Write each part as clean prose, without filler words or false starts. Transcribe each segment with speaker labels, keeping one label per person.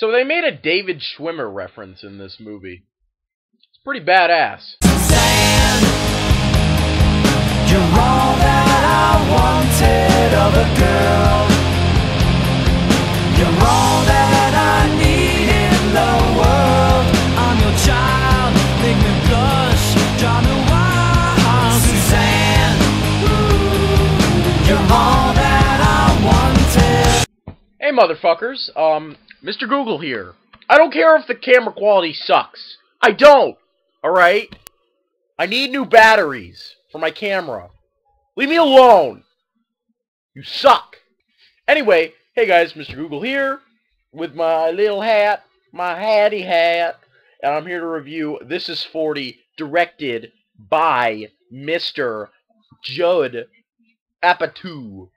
Speaker 1: So they made a David Schwimmer reference in this movie. It's pretty badass.
Speaker 2: Suzanne, you're all that I wanted of a girl. You're all that I need in the world. I'm your child, make me blush, drive me wild. Suzanne, you're all that I wanted.
Speaker 1: Hey motherfuckers, Mr. Google here. I don't care if the camera quality sucks. I don't! Alright? I need new batteries for my camera. Leave me alone! You suck! Anyway, hey guys, Mr. Google here, with my little hat, my hatty hat, and I'm here to review This Is 40, directed by Mr. Judd Apatow.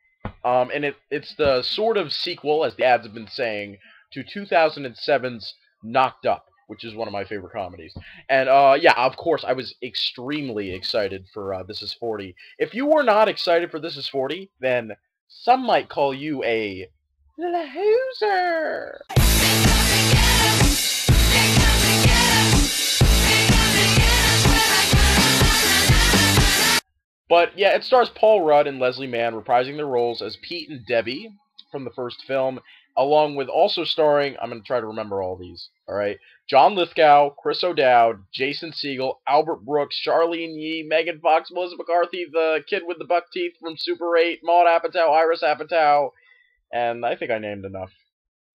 Speaker 1: And it's the sort of sequel, as the ads have been saying, to 2007's Knocked Up, which is one of my favorite comedies. And, yeah, of course, I was extremely excited for This Is 40. If you were not excited for This Is 40, then some might call you a loser. But, yeah, it stars Paul Rudd and Leslie Mann reprising their roles as Pete and Debbie from the first film, along with also starring, I'm going to try to remember all these, alright? John Lithgow, Chris O'Dowd, Jason Segel, Albert Brooks, Charlene Yee, Megan Fox, Melissa McCarthy, the kid with the buck teeth from Super 8, Maud Apatow, Iris Apatow, and I think I named enough.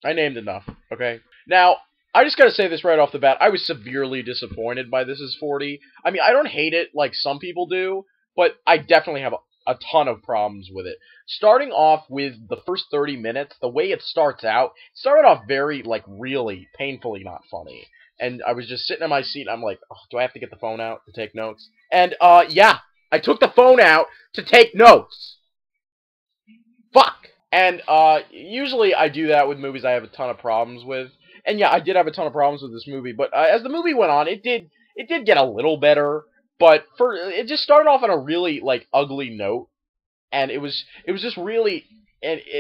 Speaker 1: I named enough, okay? Now, I just gotta say this right off the bat, I was severely disappointed by This Is 40. I mean, I don't hate it like some people do, but I definitely have a ton of problems with it. Starting off with the first 30 minutes, the way it starts out, it started off very, like, really painfully not funny. And I was just sitting in my seat, and I'm like, oh, do I have to get the phone out to take notes? And, yeah, I took the phone out to take notes. Fuck! And, usually I do that with movies I have a ton of problems with. And, yeah, I did have a ton of problems with this movie, but as the movie went on, it did get a little better. But it just started off on a really, like, ugly note, and it was just really,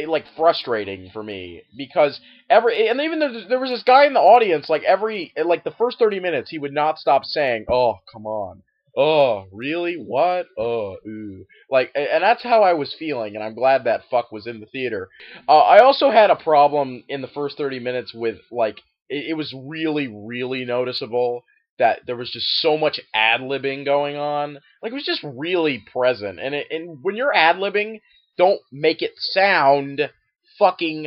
Speaker 1: like, frustrating for me, because and even there was this guy in the audience, like, the first 30 minutes, he would not stop saying, oh, come on, oh, really, what, oh, ooh, like, and that's how I was feeling, and I'm glad that fuck was in the theater. I also had a problem in the first 30 minutes with, like, it was really, really noticeable that there was just so much ad-libbing going on. Like, it was just really present. And when you're ad-libbing, don't make it sound fucking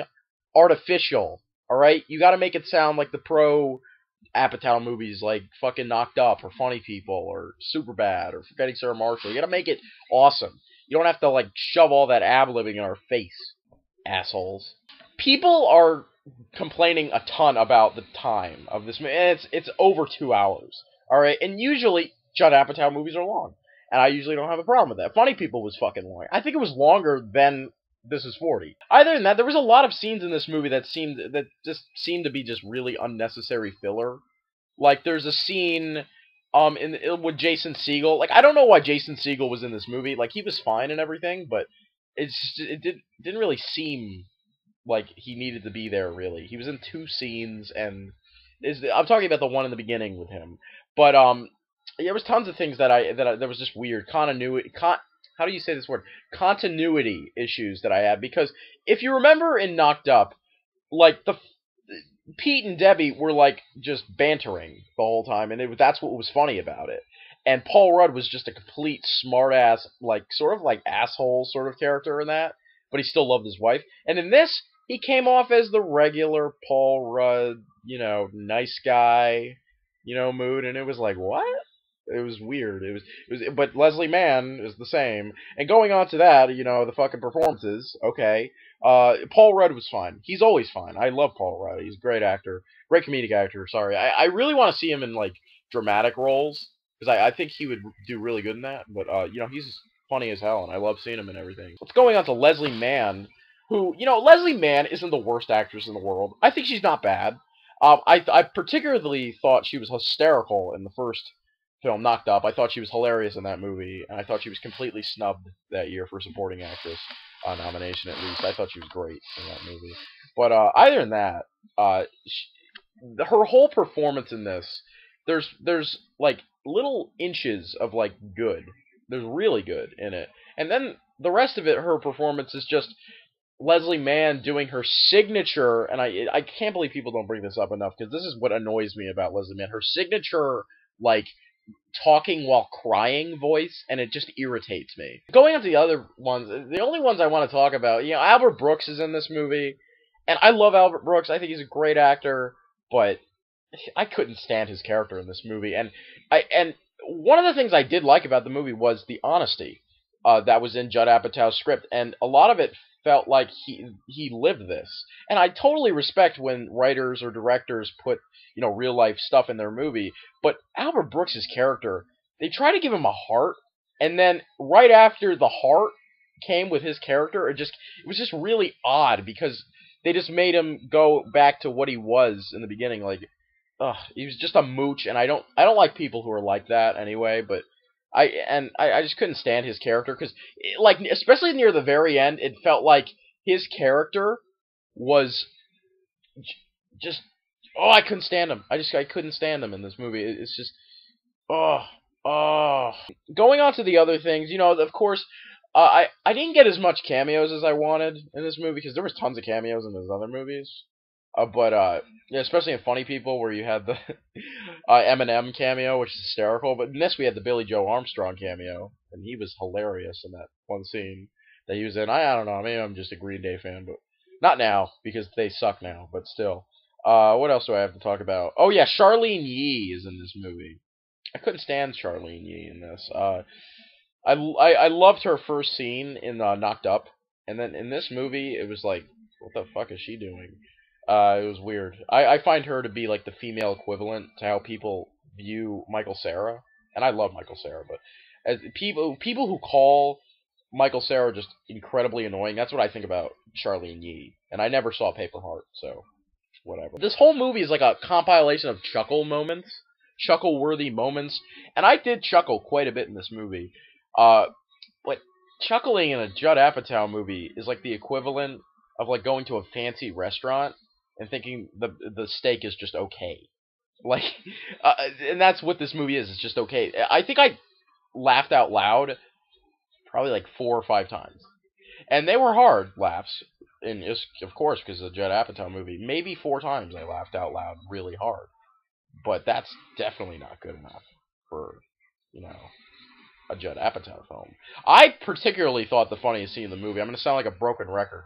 Speaker 1: artificial, alright? You gotta make it sound like the pro-Apatow movies, like fucking Knocked Up, or Funny People, or Superbad, or Forgetting Sarah Marshall. You gotta make it awesome. You don't have to, like, shove all that ad-libbing in our face, assholes. People are complaining a ton about the time of this movie, and it's over 2 hours, alright? And usually, Judd Apatow movies are long, and I usually don't have a problem with that. Funny People was fucking long. I think it was longer than This Is 40. Other than that, there was a lot of scenes in this movie that just seemed to be just really unnecessary filler. Like, there's a scene with Jason Segel. Like, I don't know why Jason Segel was in this movie. Like, he was fine and everything, but it didn't really seem like he needed to be there, really. He was in 2 scenes, and I'm talking about the one in the beginning with him. But there was tons of things that was just weird. How do you say this word? Continuity issues that I had, because if you remember in Knocked Up, like, Pete and Debbie were, like, just bantering the whole time, and that's what was funny about it. And Paul Rudd was just a complete smartass, like, sort of like asshole sort of character in that, but he still loved his wife. And in this, he came off as the regular Paul Rudd, you know, nice guy, you know, mood, and it was like, what? It was weird. But Leslie Mann is the same. And going on to that, you know, the fucking performances, okay. Paul Rudd was fine. He's always fine. I love Paul Rudd. He's a great actor. Great comedic actor, sorry. I really want to see him in, like, dramatic roles, because I think he would do really good in that. But, you know, he's funny as hell, and I love seeing him and everything. What's going on to Leslie Mann, who, you know, Leslie Mann isn't the worst actress in the world. I think she's not bad. I particularly thought she was hysterical in the first film, Knocked Up. I thought she was hilarious in that movie, and I thought she was completely snubbed that year for supporting actress nomination, at least. I thought she was great in that movie. But other than that, her whole performance in this, there's like little inches of like good. There's really good in it, and then the rest of it, her performance is just Leslie Mann doing her signature, and I can't believe people don't bring this up enough because this is what annoys me about Leslie Mann. Her signature like talking while crying voice, and it just irritates me. Going on to the other ones, the only ones I want to talk about, Albert Brooks is in this movie, and I love Albert Brooks. I think he's a great actor, but I couldn't stand his character in this movie. And one of the things I did like about the movie was the honesty that was in Judd Apatow's script, and a lot of it felt like he lived this. And I totally respect when writers or directors put real life stuff in their movie, but Albert Brooks' character, they try to give him a heart, and then right after the heart came with his character, it was just really odd because they just made him go back to what he was in the beginning. Like, he was just a mooch, and I don't like people who are like that anyway. But I just couldn't stand his character because, like, especially near the very end, it felt like his character was just I couldn't stand him. I couldn't stand him in this movie. It's just Going on to the other things, of course. I didn't get as much cameos as I wanted in this movie because there was tons of cameos in those other movies. But yeah, especially in Funny People, where you had the Eminem cameo, which is hysterical. But in this, we had the Billy Joe Armstrong cameo, and he was hilarious in that one scene that he was in. I don't know, maybe I'm just a Green Day fan, but not now because they suck now. But still, what else do I have to talk about? Oh yeah, Charlene Yee is in this movie. I couldn't stand Charlene Yee in this. I loved her first scene in Knocked Up, and then in this movie, it was like, what the fuck is she doing? It was weird. I find her to be like the female equivalent to how people view Michael Cera, and I love Michael Cera, but as people who call Michael Cera just incredibly annoying, that's what I think about Charlene Yee. And I never saw Paper Heart, so whatever. This whole movie is like a compilation of chuckle-worthy moments, and I did chuckle quite a bit in this movie. But chuckling in a Judd Apatow movie is like the equivalent of like going to a fancy restaurant and thinking the steak is just okay. Like, and that's what this movie is. It's just okay. I think I laughed out loud probably like 4 or 5 times, and they were hard laughs. And of course, because of the Judd Apatow movie, maybe 4 times I laughed out loud really hard. But that's definitely not good enough for a Judd Apatow film. I particularly thought the funniest scene in the movie, I'm going to sound like a broken record,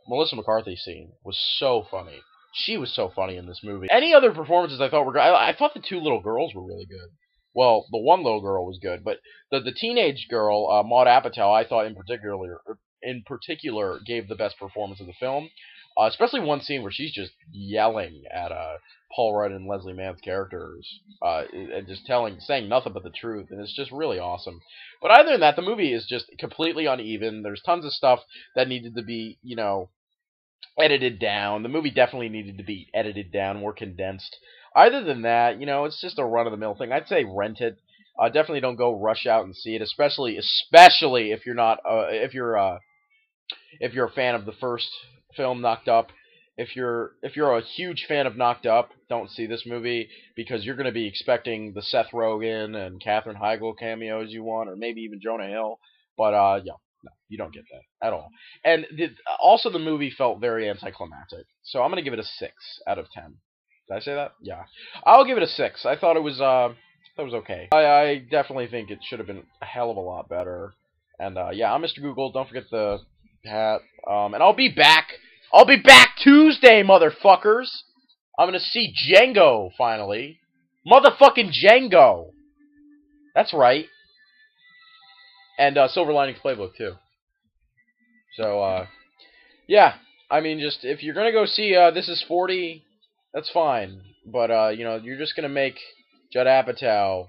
Speaker 1: Melissa McCarthy's scene was so funny. She was so funny in this movie. Any other performances I thought were good? I thought the 2 little girls were really good. Well, the one little girl was good, but the teenage girl, Maude Apatow, I thought in particular gave the best performance of the film. Especially one scene where she's just yelling at Paul Rudd and Leslie Mann's characters, and just saying nothing but the truth, and it's just really awesome. But other than that, the movie is just completely uneven. There's tons of stuff that needed to be, edited down. The movie definitely needed to be edited down, more condensed. Other than that, it's just a run-of-the-mill thing. I'd say rent it. Definitely don't go rush out and see it, especially if you're not, if you're a fan of the first film, Knocked Up. If you're a huge fan of Knocked Up, don't see this movie because you're going to be expecting the Seth Rogen and Katherine Heigl cameos you want, or maybe even Jonah Hill. But yeah, no, you don't get that at all. And also, the movie felt very anticlimactic. So I'm going to give it a 6 out of 10. Did I say that? Yeah, I'll give it a 6. I thought it was okay. I definitely think it should have been a hell of a lot better. And yeah, I'm Mr. Google. Don't forget the hat. And I'll be back. I'll be back Tuesday, motherfuckers. I'm gonna see Django finally. Motherfucking Django. That's right. And Silver Linings Playbook too. So yeah. I mean, just if you're gonna go see This Is 40, that's fine. But you're just gonna make Judd Apatow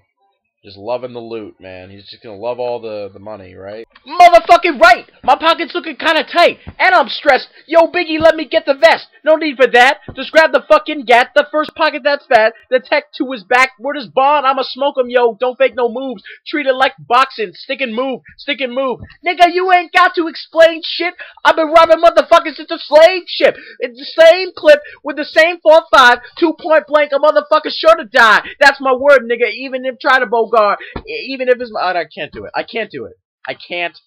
Speaker 1: Just loving the loot, man. He's just gonna love all the money, right?
Speaker 3: Motherfucking right! My pocket's looking kinda tight, and I'm stressed. Yo, Biggie, let me get the vest. No need for that. Just grab the fucking gat, the first pocket that's fat. The tech to his back. Word is bond, I'ma smoke him, yo. Don't fake no moves. Treat it like boxing. Stick and move. Stick and move. Nigga, you ain't got to explain shit. I've been robbing motherfuckers since the slave ship. It's the same clip with the same 4.5. 2-point blank, a motherfucker sure to die. That's my word, nigga. Even if try to Bogart. Even if it's... I can't do it. I can't do it. I can't